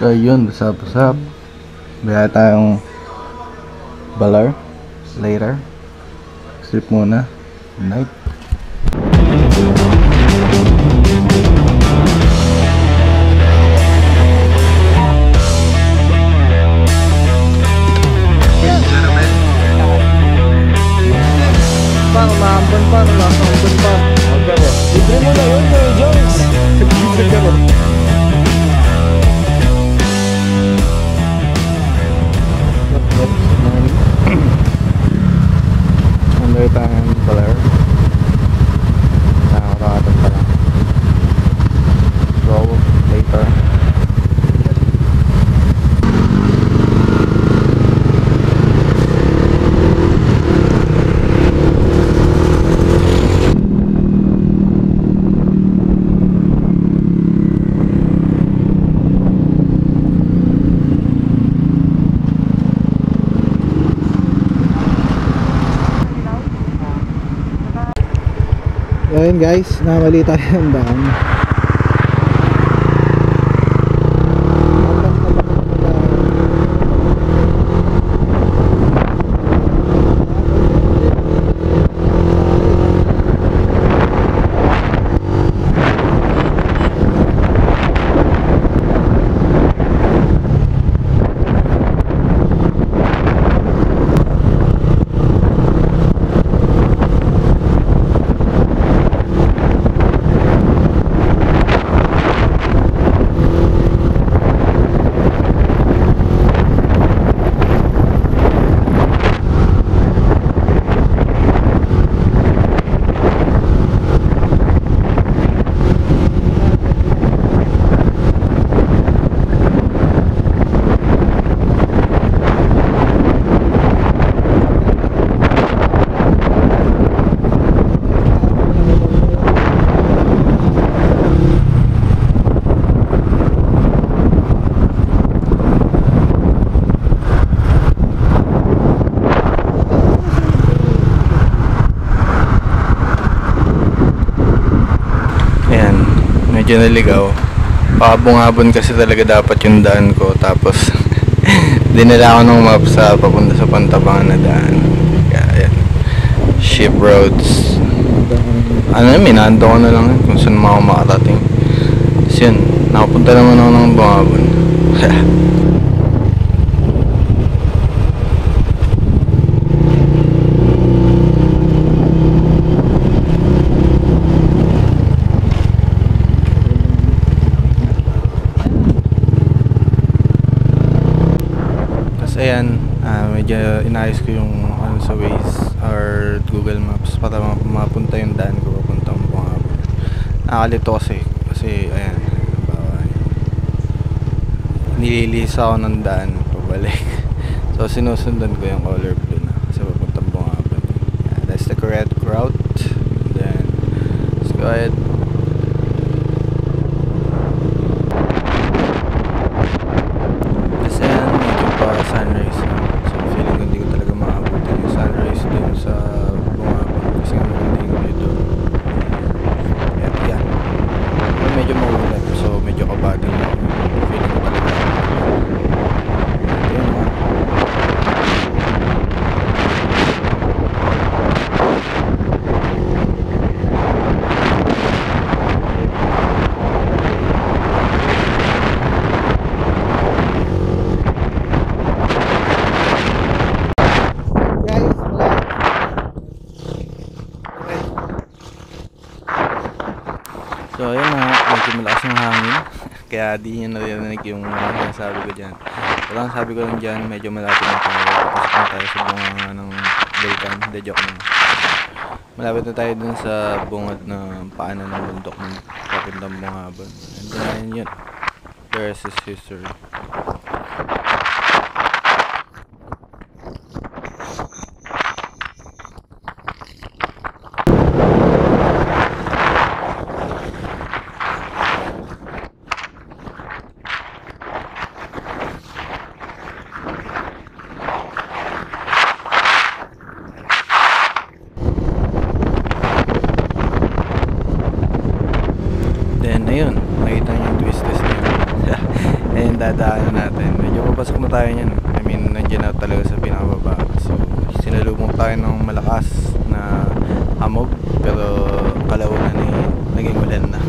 So yun, what's up? Baya tayong Balar later. Sleep muna. Good night. Paano maambon pa? Ano lang? Maambon pa? Libre mo na yun, Jones! Libre ka mo. Under tayong Balar. Nakakatag pa lang. So, later. Ayun guys, namali tayo ng daan. Medyo naligaw. Pakabungabon kasi talaga dapat yung daan ko. Tapos dinala ako ng map sa papunta sa Pantabangan na daan. Kaya yan, ship roads. Ano, minando ko na lang kung saan ako makarating. Tapos yun, nakapunta naman ako ng Bungabon. Ayan, medyo inayos ko yung ano sa Waze or Google Maps para mapunta yung daan ko papuntang Bungabon. Nakakalito kasi ayan, nililisa ako ng daan pabalik. So sinusundan ko yung color blue na kasi papuntang Bungabon. Yeah, that's the correct route. Then let's go ahead. Sunrise. So feeling ko hindi ko talaga maabutin yung sunrise dun sa Bungabon kasi nga hindi ko dito. Yan. Medyo maulan so medyo kabading ako. Feeling ko talaga. Yan nga. So ayun na, medyo malakas ng hangin. Kaya di nyo narinig yung sabi ko dyan. Walang sabi ko lang dyan, medyo malapit na tayo. Tapos na tayo sa bunga ng Vulcan. Hindi, joke na. Malapit na tayo dun sa bungad na paanan ng bundok ng papuntang Bungabon. And then yun, the rest is history. dadaanan natin. Medyo papasok na tayo niyan. I mean, nandiyan na talaga sa pinakababa. So, sinalubong tayo ng malakas na hamog. Pero kalaunan naging ulan na.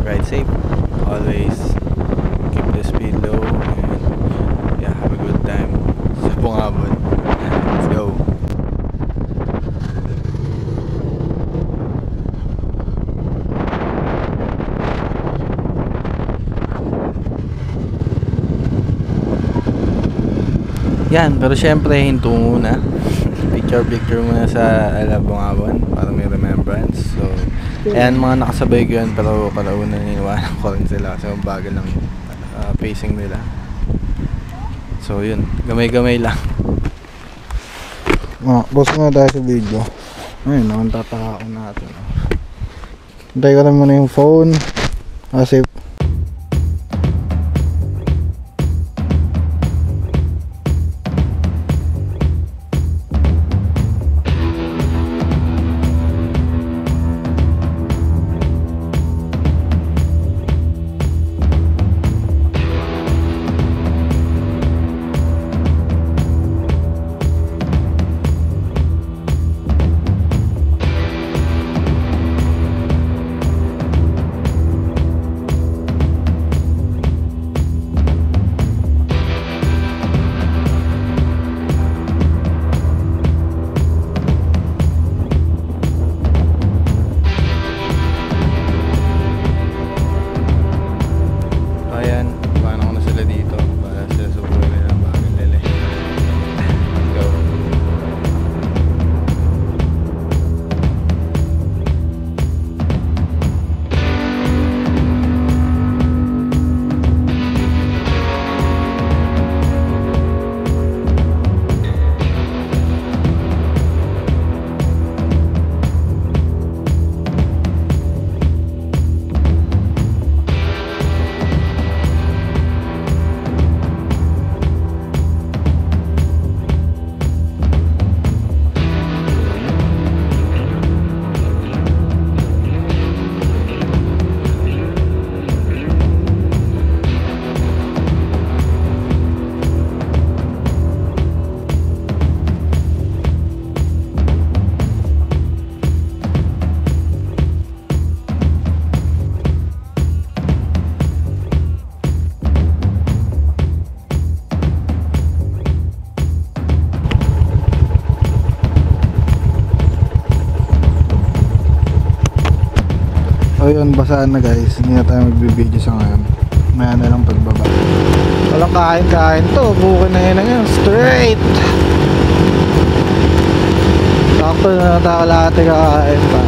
Ride safe. Always keep the speed low. And yeah, have a good time sa Bungabon. Let's go. Yan, pero syempre hinto muna. Picture muna sa Bungabon para may remembrance. So, ayan mga nakasabay ko yan, pero kalauna iniwanan ko rin sila kasi bagal lang pacing nila. So yun, gamay-gamay lang. Boss na tayo sa video. Ayun, naman tatakaon natin. Hintay ko lang muna yung phone. Kasi ayun, basaan na guys. Hindi na tayo magbibideo sa ngayon. Maya na lang pagbaba. Walang kain-kain to. Bukin na yun. Straight! Sakto na natakalate kakain pa.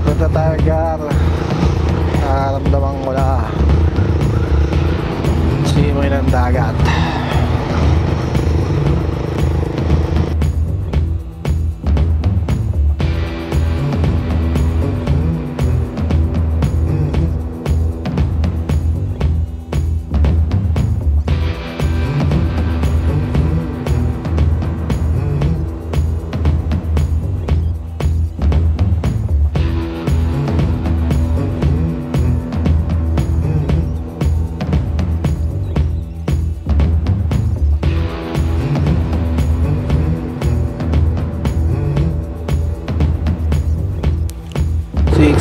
Punta tayo gar. Nakaramdaman ko na simoy ng dagat.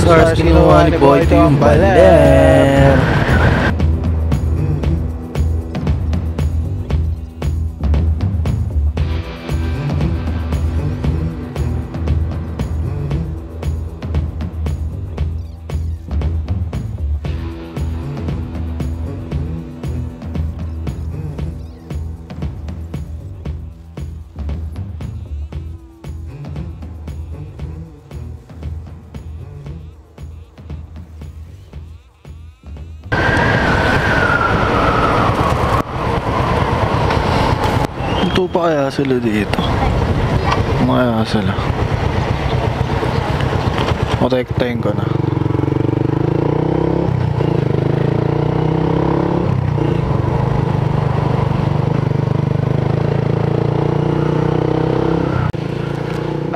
Stars kinuha ni Boy ito yung baler. Luluto pa kaya sila dito? Ano kaya sila? Protektahin ko na.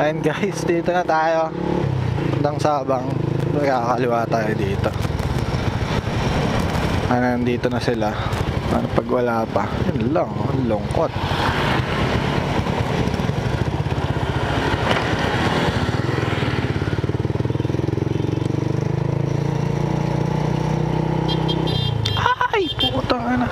Ayun guys, dito na tayo. Hanggang Sabang. Magkakaliwa tayo dito. Nandito na sila. Ano pag wala pa? Yun lang, ang lungkot. Ay, putang ina.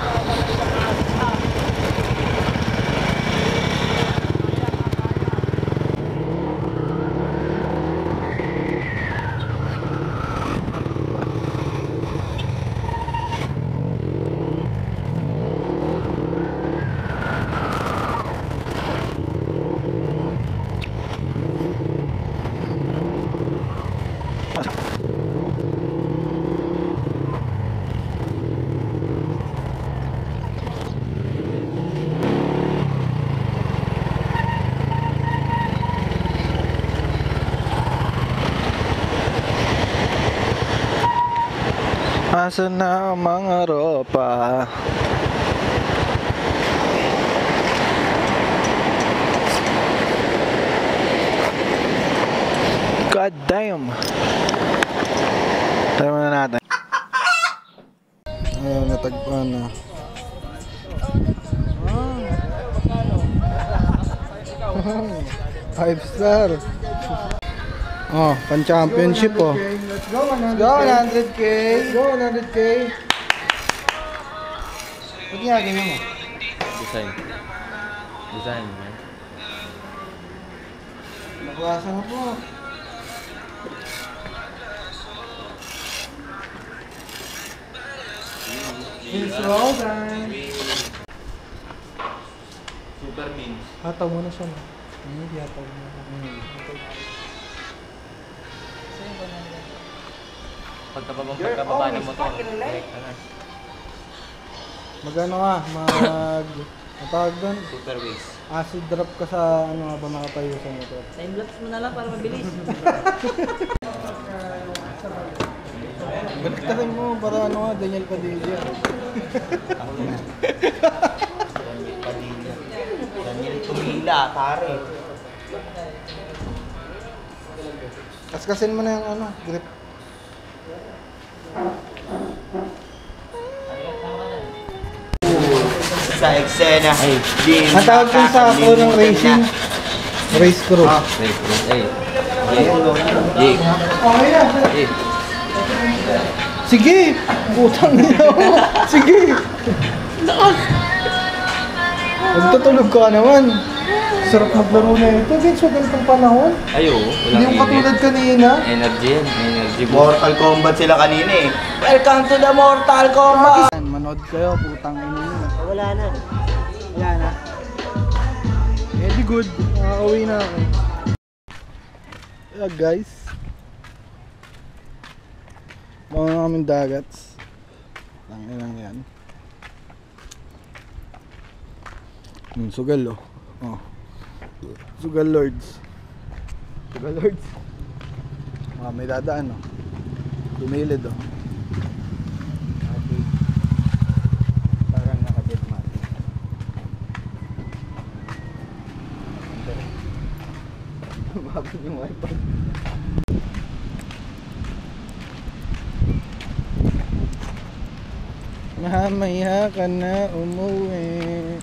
Asan na ang mga ropa? God damn! Tayo muna natin. Ayun, natagpuan na. 5-star. Oh, pan-championship oh. Let's go 100K. Let's go 100K. Ba't ginagawa mo? Design. Design, man. Nabasa na po. It's roll time. Super mean. Hataw mo na siya. Hindi hataw mo na. Pagkababa ng motor. Magano ka? Ang tawag doon? Super waste. Acid drop ka sa ano nga ba makatayo sa motor? Time-lapse mo na lang para mabilis. Baliktarin mo para ano nga, Daniel Padilla. Daniel Tumila, pare. Kaskasin mo na yung ano, grip. Sa eksena. Ang tawag dun sa crew ng racing, race crew. Sige! Putang ina mo! Sige! Lakas! Magtutulog ka naman. Sarap maglaro na ito. Vince, sa ganitong panahon. Ayo, Hindi yung katulad kanina. Energy yan. Energy boost. Mortal Kombat sila kanina eh. Welcome to the Mortal Kombat! Manood kayo, putang ina nyo. Wala na. Wala na. Eh di good. Nakakauwi na ako. Yeah guys. Mga namin dagats. Tangin lang yan. Sugal oh. Oh. Sugal Lords. Sugal Lords. May dadaan oh. Dumilid oh. Parang naka-jet mat. Mababad yung wifi. Mamaya ka na umuwi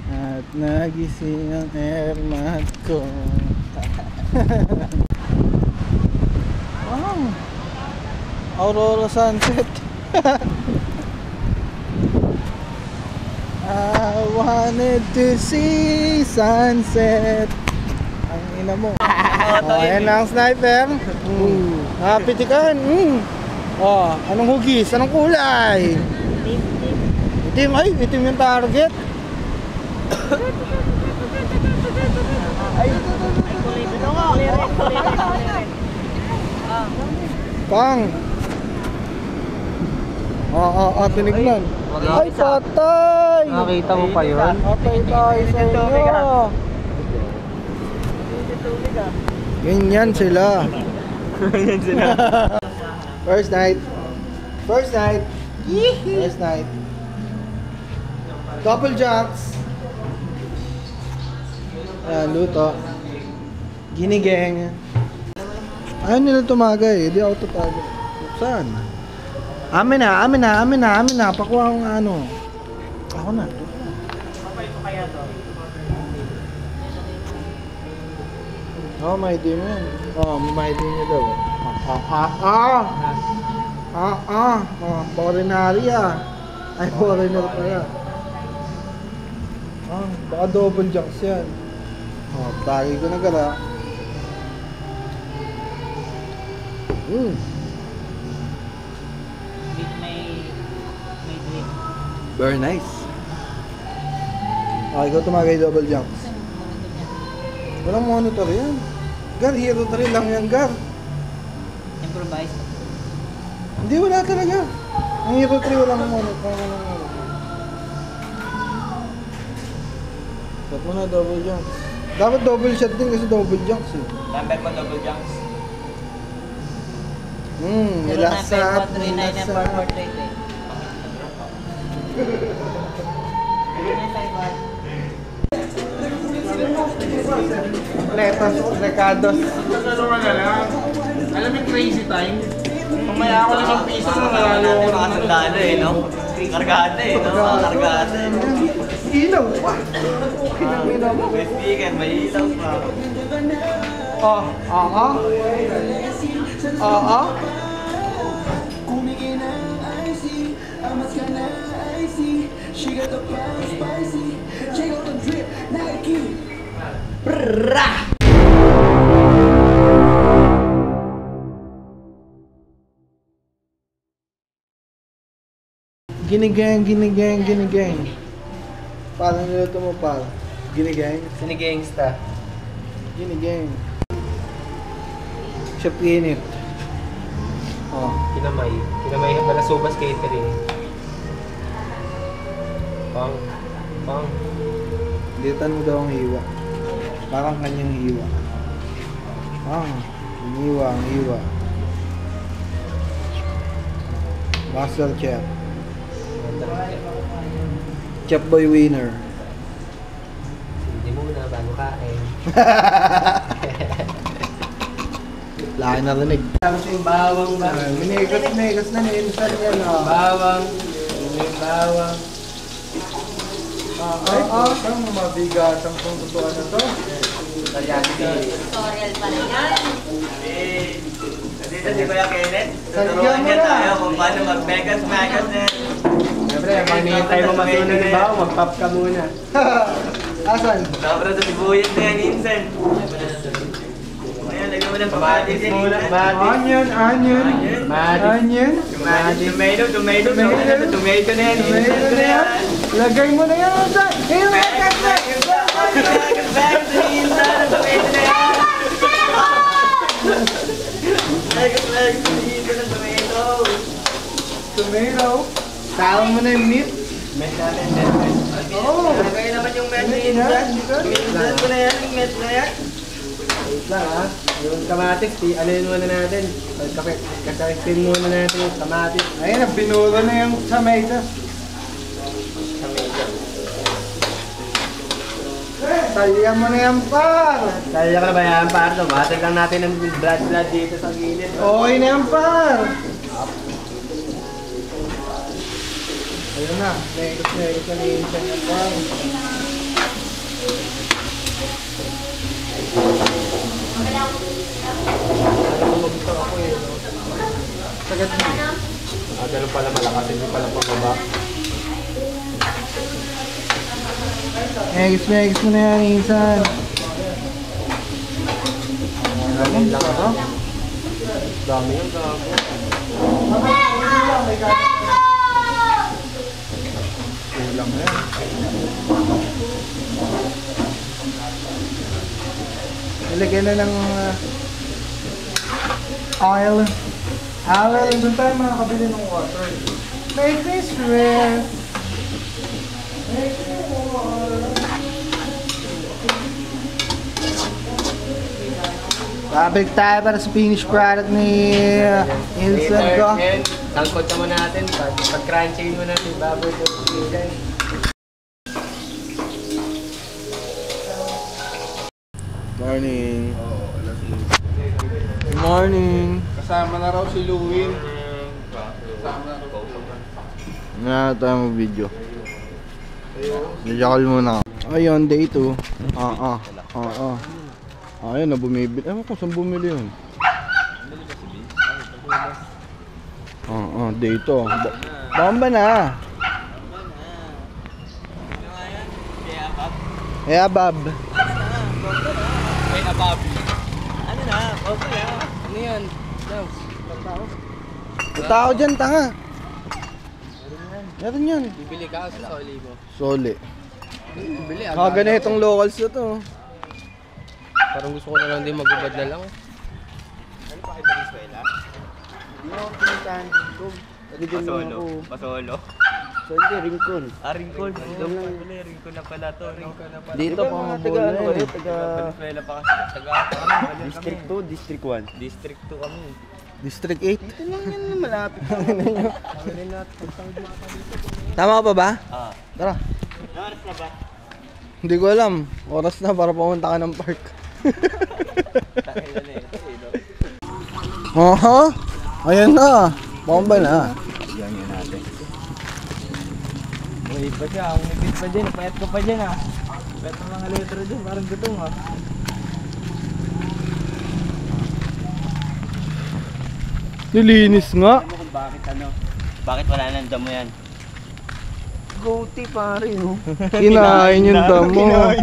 at nagising ang airmat ko. Wow! Aurora sunset. I wanted to see sunset. Ang ina mo. Oh, ayan lang ang sniper. Nakapitikan. Oh, anong hugis? Anong kulay? Itim. Ay, itim yung target. Ay, Kang. Tinignan. Ay, patay! Nakita mo pa yun? Patay tayo sa inyo. Ganyan sila. Ganyan sila. First night. First night. First night. Double jumps. Ayan, luto. Ginigeng. Ayaw nila tumagay. Hindi ako tatagay. Saan? Amin na. Pakuha akong ano. Ako na. May idea mo yan. May idea niya daw. Foreignary Ay, foreigner pala. Baka double jacks yan. Bagay ko na gala. Very nice. Ikaw tumagay double jumps. Walang monitor yan. Gar, hero 3 lang yan, Gar. Improvise. Hindi, wala talaga. Ang hero 3 walang monitor. Shot mo na double jumps. Dapat double shot din kasi double jumps eh. Number mo double jumps. Nilasap. 099448. Letos, recados. Alam mo yung crazy time? Kung may ako lang ang piso na malalo ko na Nakasandalo eh, no? Kargada eh, no? Kargada eh. Ilaw pa. Okay na ilaw mo. May speaker, may ilaw pa. Ginigeng. Paano niluto mo pal? Ginigeng? Sinigangsta. Ginigeng. Siya pinit. Kinamay Balasubas Catering. Pang. Litan mo daw ang hiwa. Parang kanyang hiwa. Ang hiwa. Master Chef. Chef Boy Winner. Hindi muna bago kain. Laki na rinig. Tapos yung bawang ba? Minigas na minsan yan Bawang. Ang mabigat ang pangtutuan na to. Tutorial pala yan. Dito si Kuya Kenneth. Tuturuan niya tayo kung paano mag-megas na yan. Siyempre, manintay mo matunan yung bawang, mag-pop ka muna. Asan? Sobra sa sibuyas na yan, Insen. Ayan, lagyan mo ng kamatis yan, Muna, Insen. kamatis. Onion. Tomato na yan, Insen ko na yan. Lagay mo na yan dyan. Tomato. Tawag mo na yung meat. Met natin, met. Lagay naman yung met ni Insen. Minsan ko na yan, yung met na yan. Wait lang ha. Yung kamatis, anuin muna natin. Kasaitin muna natin yung kamatis. Ayun na, binuro na yung tomato. Talyan mo na yan, par. Kaya ka na ba yan, Pardo? Matag lang natin ng blood dito sa gilid. Okay na yan, par. Ayun na, negus na yung par. Sagat mo. Ganun pala malakas, hindi pala pababa. Negus mo na yan, Insan. Dami lang ha? Dami yung gago. Kulang na yan. Ilagyan na ng oil. Doon tayo makakabili ng water. Make this rare. Babalik tayo para sa finished product ni Ilson ko. Ngayon, tangkot naman natin. Pag-crunching mo natin, baboy ito. Morning. Good morning. Kasama na raw si Luwin. Na tayo mag-video. Najakal muna. Ayun, day 2. Ayun, na bumibili. Ewan ko, saan bumili yun? Day 2. Bomba na. Yeah, Bob. Ay, abab. Ano na? Okay na. Ano yan? Tao dyan, tanga. Meron yan. Bibili ka sa Olivo. Soli. Bibili. Ganitong locals na to. Parang gusto ko na lang din magubad na lang. Ano pa kayo Venezuela? Hindi ako pinuntahan dito. Pasolo. Pasolo. So hindi, Rincon. Rincon. Rincon na pala to. Rincon na pala. Dito pa mga bola eh. Venezuela pa kasi. Taga District 2, District 1. District 2 kami. District 8. Ito lang yan, malapit. Tama pa ba? Tara. Oras na ba? Hindi ko alam. Oras na para pumunta ka ng park. Oho. Ayan na. Bomba na. Yan yun natin. Uy, pa siya. Ang nipit pa dyan. Payat ko pa dyan Payat ng mga letra dyan. Parang gutom Nilinis nga. Alam mo kung bakit Bakit wala nang damo yan? Goatee pare, no? Kinain yung damo.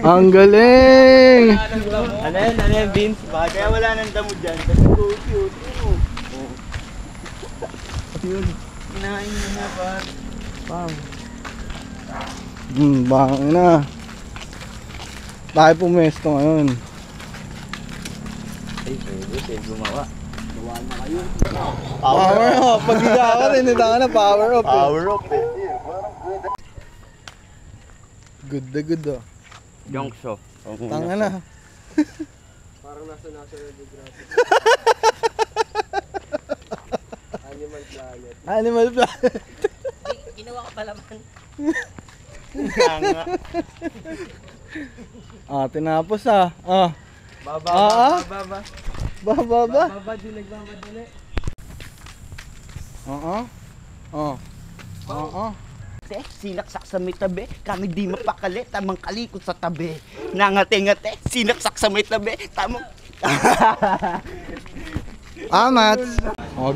Ang galing. Ano yan, Vince? Bakit? Kaya wala nang damo dyan. Kasi goatee, oh. Yun. Kinain mo na pare. Bang. Bang na. Tayo pumesto ngayon. Ay, pwede. Gumawa. Power up. Pag higa ka rin, hindi na power up. Power up eh. Good na good oh. Junk show. Tanga na. Parang nasa Geographic. Animal Planet. Animal Planet. Ginawa ka pala man. Tinapos ah. Baba. Baba. Dilig. Sinaksak sa may tabi, kami di mapakali, tamang kalikot sa tabi. Nangate-ngate, sinaksak sa may tabi, tamang... Mats.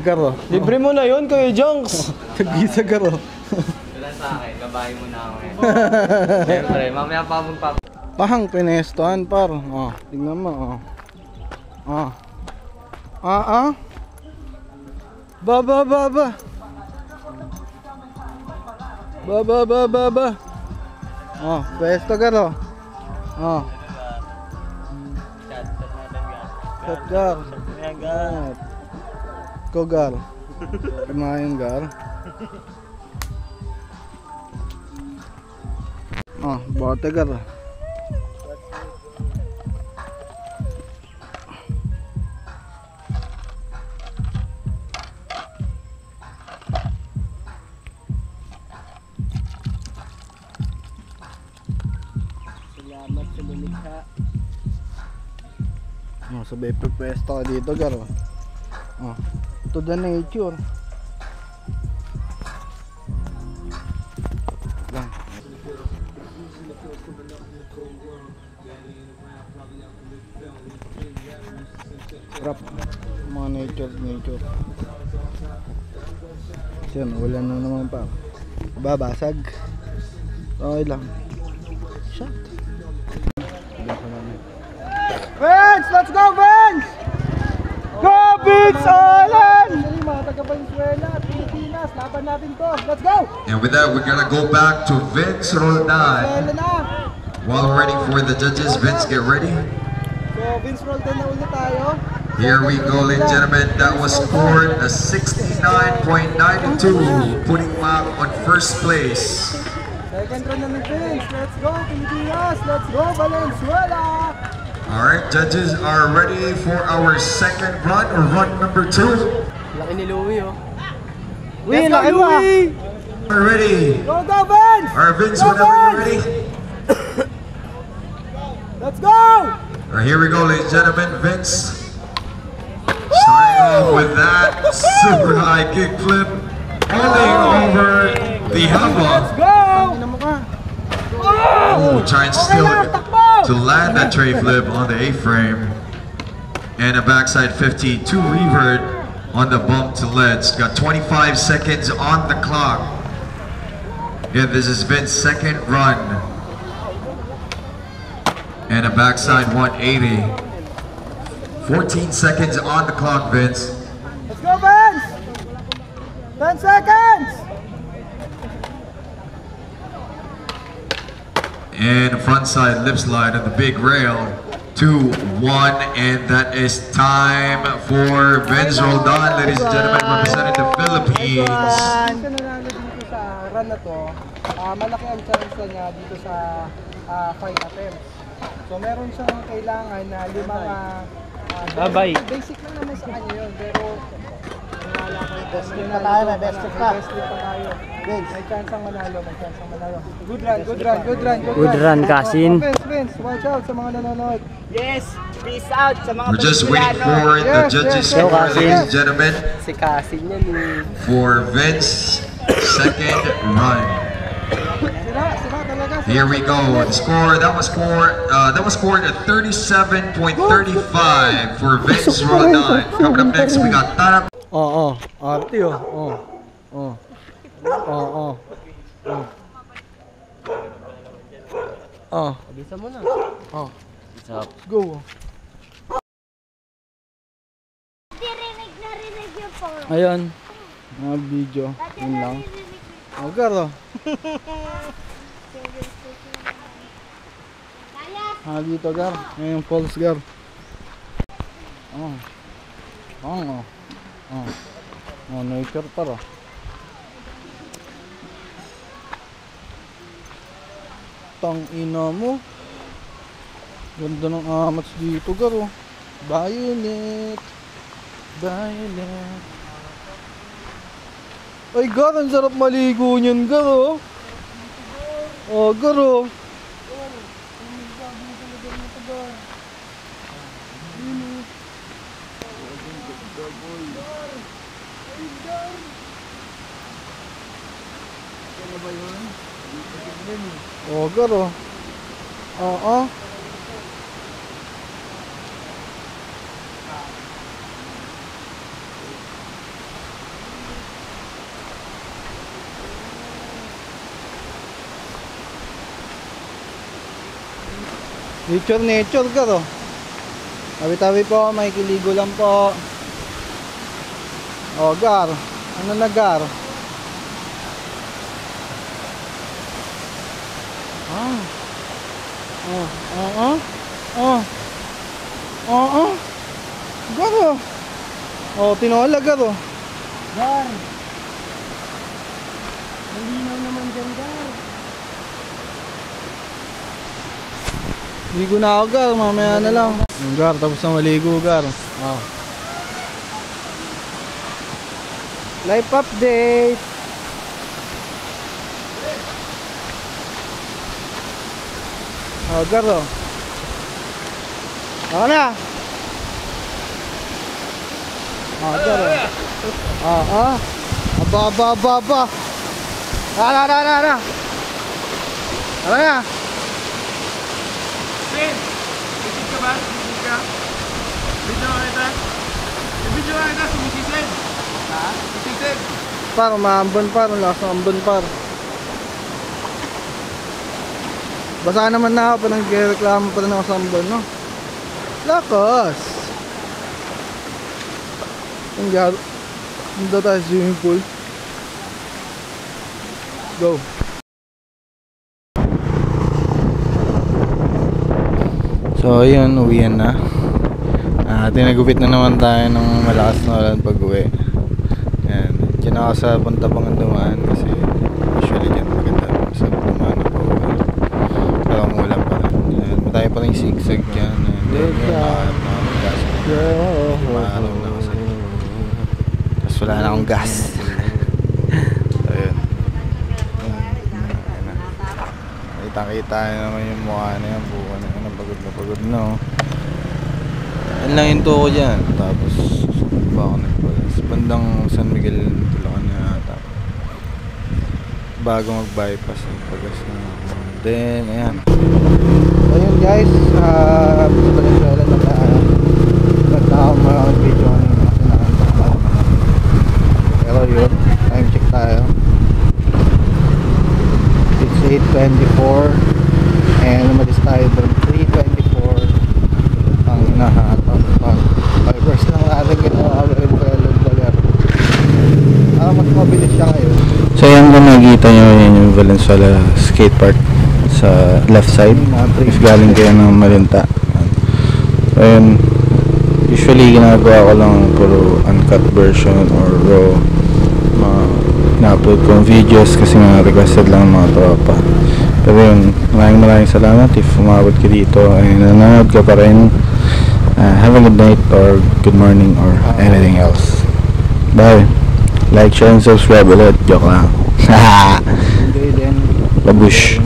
Garo. Libre mo na yun, Kuya Jonks. Tagisa garo. Wala sa akin. Gabahin mo na ako ngayon. Siyempre, mamaya pa mong Pahang pinestohan par. Tingnan mo. Baba. Pwesto garo. Shotgar. Kogar. Kumain gar. Bote gar. Salamat sa lumikha. Sabay pwesto ka dito garo. To the nature. Lang. Rap. Mga nature. Yan, wala na naman pa. Babasag. Okay lang. Shot. Vince! Let's go, Vince! Go, Vince! Alan! Mga taga-Venezuela, Pilipinas, laban natin to. Let's go! And with that, we're gonna go back to Vince Roldan. Venezuela na! While waiting for the judges, Vince, get ready. So, Vince Roldan na ulit tayo. Here we go, ladies and gentlemen. That was scored a 69.92, putting Mac on first place. Second run na ni Vince. Let's go, Pilipinas. Let's go, Valenzuela. Alright, judges are ready for our second run, or run number 2. Laki ni Louie, oh. Win, laki mo ah. We're ready. Go, go, Vince. Alright, Vince, Go, whenever you're ready. Let's go. Alright, here we go, ladies and gentlemen. Vince, starting off with that super high kickflip, rolling over the Let's hubba. go. Oh, trying still to land that tray flip on the A-frame. And a backside 52 revert on the bump to leads. Got 25 seconds on the clock. Yeah, this is Vince's second run. And a backside 180. 14 seconds on the clock, Vince. Let's go, Vince. 10 seconds. And front side lip slide on the big rail. 2-1, and that is time for Vince Roldan, ladies and gentlemen, representing the Philippines. Sa nanalo dito sa run na to, malaki ang chance niya dito sa 5 attempts. So meron siyang kailangan na 5 basic lang naman sa kanya yun, pero best flip pa tayo, best flip pa tayo. May chance ang manalo, may chance ang manalo. Good run, good run, good run, good run, Kasin. Vince, watch out sa mga nanonood. Yes, peace out sa mga We're just waiting for the judges' score, ladies and gentlemen, Si Kasin yan, eh. for Vince's second run. Sira talaga. Here we go. The score that was scored at 37.35 for Vince Roldan. Coming up next, we got Tarak. Arte Bisa mo na. Go. Narinig yun po. Ayan, mga video, yun lang. Garo. Dito gar, yung false gar. Naker para. Tang ina mo. Ganda ng amats dito garo. Violet. Ay gar, ang sarap maligo niyan garo. Garo. Garo. Nature garo. Tabi-tabi po, may kiligo lang po. Gar. Ano na gar? Garo. Tinola garo. Gar. Malinaw naman dyan, Gar. Ligo na ako gar, mamaya na lang. Gar, tapos na maligo gar. Life update. Gar Ako na. Gar Aba. Ara. Ano na? Ben, isip ka ba? Isip ka? Video ka kita? Video ka kita, sumisisid. Ha? Sumisisid. Parang maambon parang lakas ng ambon par. Basa naman na ako pa nagreklamo pa rin ako sa ambon, no? Lakas! Ang garo. Hindi tayo sa swimming pool. Go! So ayun, uwian na. Tinagupit na naman tayo ng malakas na ulan pag-uwi. Yan. Diyan ako sa Puntabangan dumaan kasi usually dyan maganda sa Bumano pa uwi. Pero umulan pa rin. Yan. Matayo pa rin zigzag dyan. And then yun, nakahanap na akong gas. Maaraw na kasi. Tapos wala na akong gas. So yun. Kita naman yung mukha na yan. Buka na yan. Pagod na oh. Yan lang yung tuko dyan. Tapos baka nagpala sa bandang San Miguel Tulacan na yata bago mag-bypass ang pagas na. Then ayan. Ayun guys, Valenzuela na tayo. Ganda ako mag-video kanina kasi nakantak pa. Pero yun, time check tayo. It's 8:24 and umalis tayo doon 3:24. Ang hinahatap pa 5 hours lang natin ginawa mas mabilis siya ngayon. So yan kung nakikita nyo yun yung Valenzuela skate park sa left side if galing kayo ng Malinta. So yun, usually ginagawa ko lang puro uncut version or raw na-upload kong videos kasi mga requested lang ng mga tropa. Pero yun, maraming salamat if umabot ka dito and nanonood ka pa rin. Have a good night or good morning or anything else. Bye. Like, share, and subscribe ulit. Joke lang. Babush.